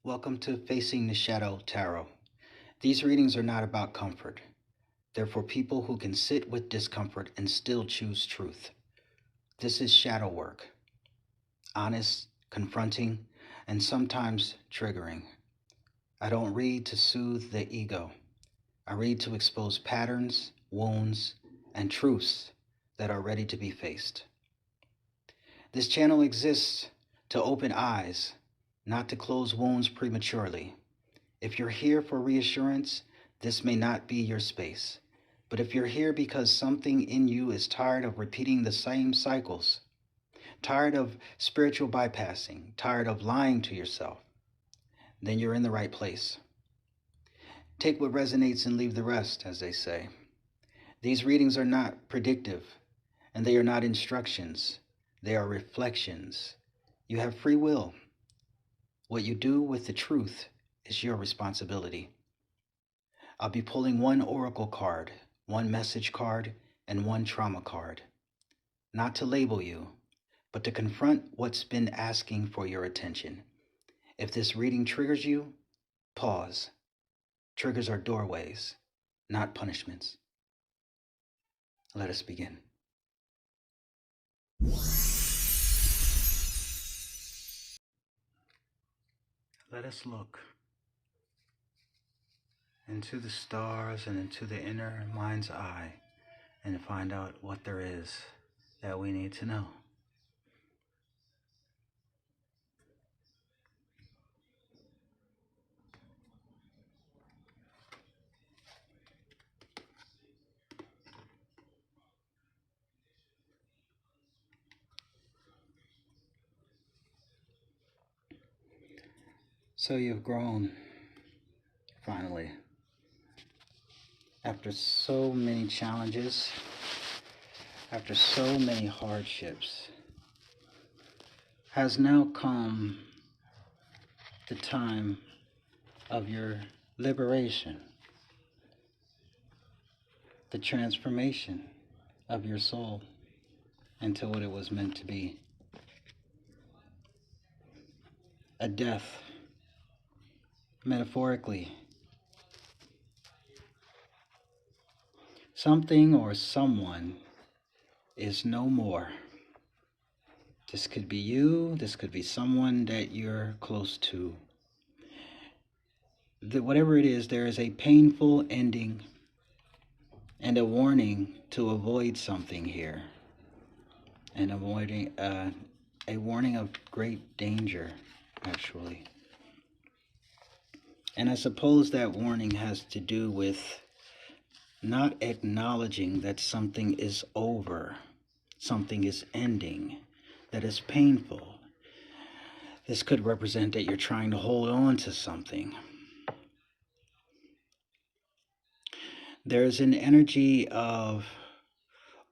Welcome to Facing the Shadow Tarot. These readings are not about comfort. They're for people who can sit with discomfort and still choose truth. This is shadow work, honest, confronting, and sometimes triggering. I don't read to soothe the ego. I read to expose patterns, wounds, and truths that are ready to be faced. This channel exists to open eyes, not to close wounds prematurely. If you're here for reassurance, this may not be your space. But if you're here because something in you is tired of repeating the same cycles, tired of spiritual bypassing, tired of lying to yourself, then you're in the right place. Take what resonates and leave the rest, as they say. These readings are not predictive, and they are not instructions. They are reflections. You have free will. What you do with the truth is your responsibility. I'll be pulling one oracle card, one message card, and one trauma card. Not to label you, but to confront what's been asking for your attention. If this reading triggers you, pause. Triggers are doorways, not punishments. Let us begin. Let us look into the stars and into the inner mind's eye and find out what there is that we need to know. So you've grown, finally. After so many challenges, after so many hardships, has now come the time of your liberation, the transformation of your soul into what it was meant to be. A death, metaphorically. Something or someone is no more. This could be you, this could be someone that you're close to. Whatever it is, there is a painful ending and a warning to avoid something here. And avoiding a warning of great danger, actually. And I suppose that warning has to do with not acknowledging that something is over, something is ending, that is painful. This could represent that you're trying to hold on to something. There's an energy of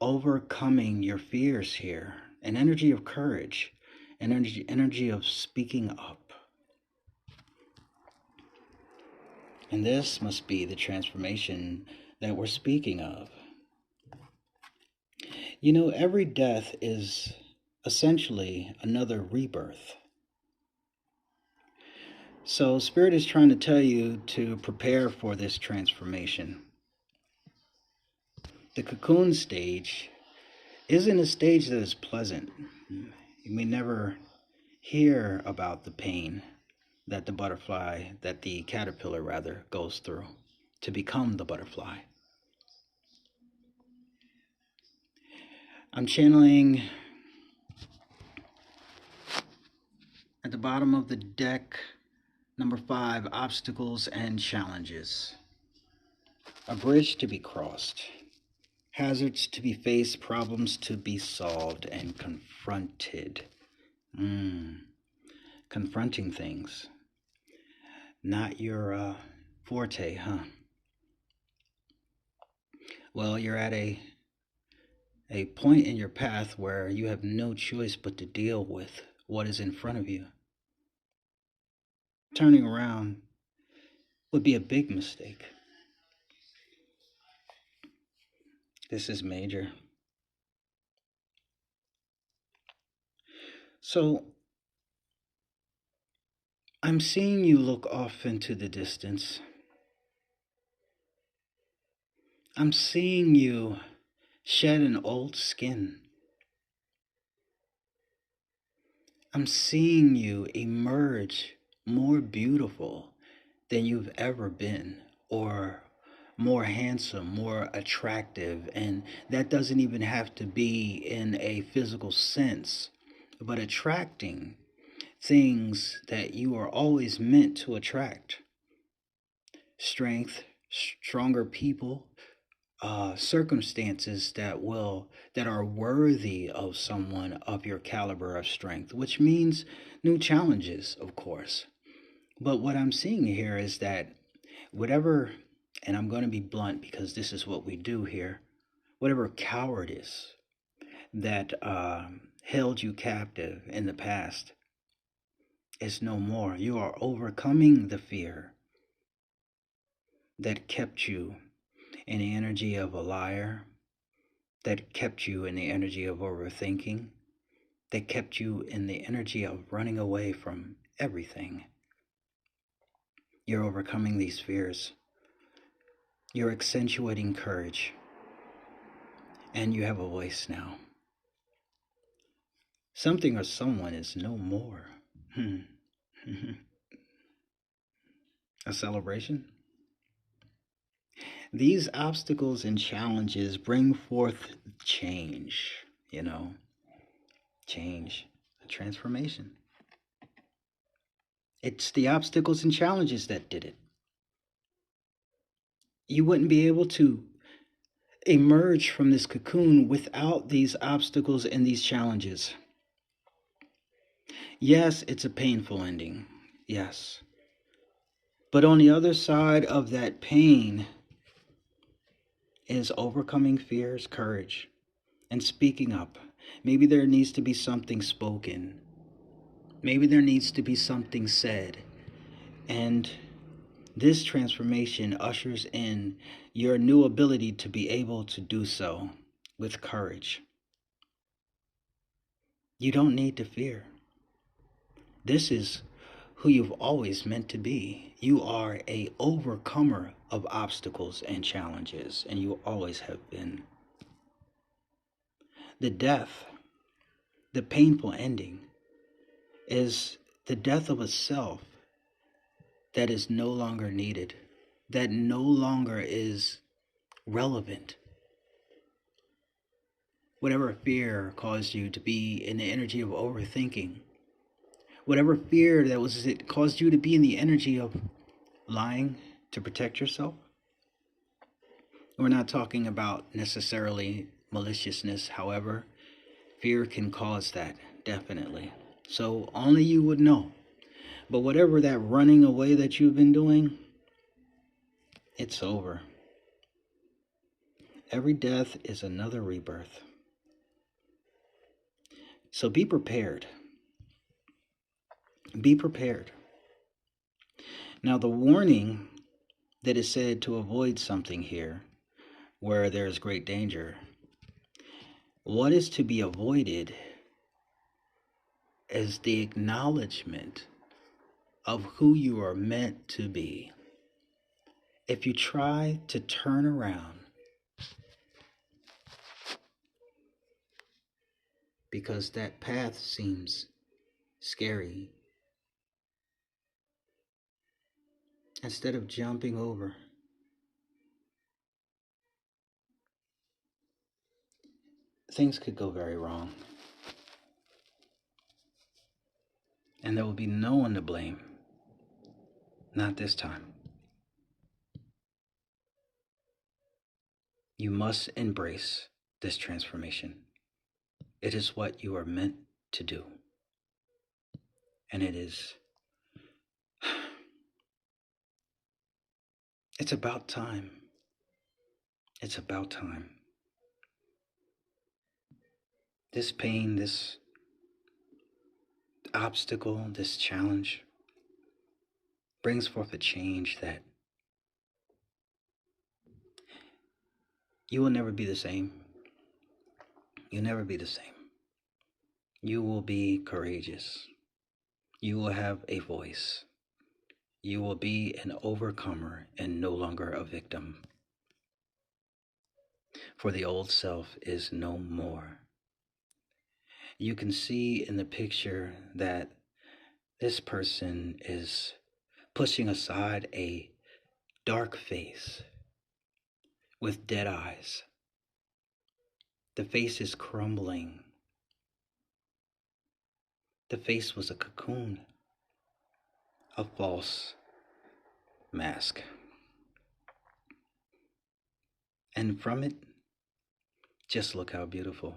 overcoming your fears here, an energy of courage, an energy of speaking up. And this must be the transformation that we're speaking of. You know, every death is essentially another rebirth. So Spirit is trying to tell you to prepare for this transformation. The cocoon stage isn't a stage that is pleasant. You may never hear about the pain that the caterpillar rather, goes through to become the butterfly. I'm channeling at the bottom of the deck, number 5, obstacles and challenges. A bridge to be crossed, hazards to be faced, problems to be solved and confronted. Confronting things. Not your forte, huh? Well, you're at a point in your path where you have no choice but to deal with what is in front of you. Turning around would be a big mistake. This is major. So, I'm seeing you look off into the distance. I'm seeing you shed an old skin. I'm seeing you emerge more beautiful than you've ever been, or more handsome, more attractive. And that doesn't even have to be in a physical sense, but attracting things that you are always meant to attract: strength, stronger people, circumstances that are worthy of someone of your caliber of strength, which means new challenges, of course. But what I'm seeing here is that whatever, and I'm going to be blunt because this is what we do here, whatever cowardice that held you captive in the past is no more. You are overcoming the fear that kept you in the energy of a liar, that kept you in the energy of overthinking, that kept you in the energy of running away from everything. You're overcoming these fears. You're accentuating courage. And you have a voice now. Something or someone is no more. A celebration? These obstacles and challenges bring forth change, change, a transformation. It's the obstacles and challenges that did it. You wouldn't be able to emerge from this cocoon without these obstacles and these challenges. Yes, it's a painful ending. Yes. But on the other side of that pain is overcoming fears, courage, and speaking up. Maybe there needs to be something spoken. Maybe there needs to be something said. And this transformation ushers in your new ability to be able to do so with courage. You don't need to fear. This is who you've always meant to be. You are a overcomer of obstacles and challenges, and you always have been. The death, the painful ending, is the death of a self that is no longer needed, that no longer is relevant. Whatever fear caused you to be in the energy of overthinking, whatever fear it caused you to be in the energy of lying to protect yourself. We're not talking about necessarily maliciousness, however, fear can cause that, definitely. So only you would know. But whatever that running away that you've been doing, it's over. Every death is another rebirth. So be prepared. Be prepared. Now, the warning that is said to avoid something here where there is great danger, what is to be avoided is the acknowledgement of who you are meant to be. If you try to turn around because that path seems scary, instead of jumping over, things could go very wrong. And there will be no one to blame. Not this time. You must embrace this transformation. It is what you are meant to do. And it's about time. It's about time. This pain, this obstacle, this challenge brings forth a change that you will never be the same. You'll never be the same. You will be courageous. You will have a voice. You will be an overcomer and no longer a victim. For the old self is no more. You can see in the picture that this person is pushing aside a dark face with dead eyes. The face is crumbling. The face was a cocoon, a false mask. And from it, just look how beautiful.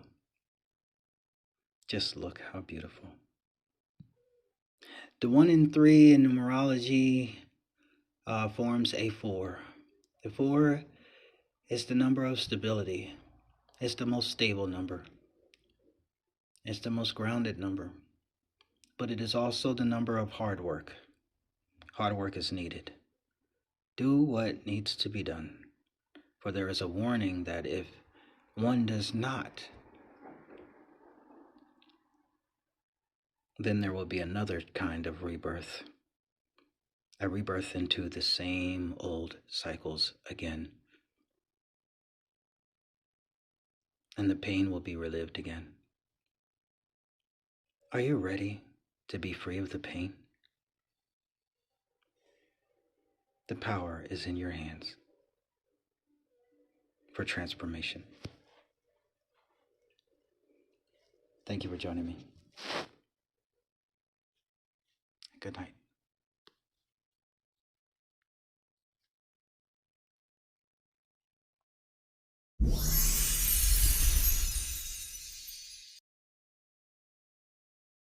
Just look how beautiful. The 1 and 3 in numerology forms a 4. The 4 is the number of stability. It's the most stable number. It's the most grounded number. But it is also the number of hard work. Hard work is needed. Do what needs to be done. For there is a warning that if one does not, then there will be another kind of rebirth. A rebirth into the same old cycles again. And the pain will be relived again. Are you ready to be free of the pain? The power is in your hands for transformation. Thank you for joining me. Good night.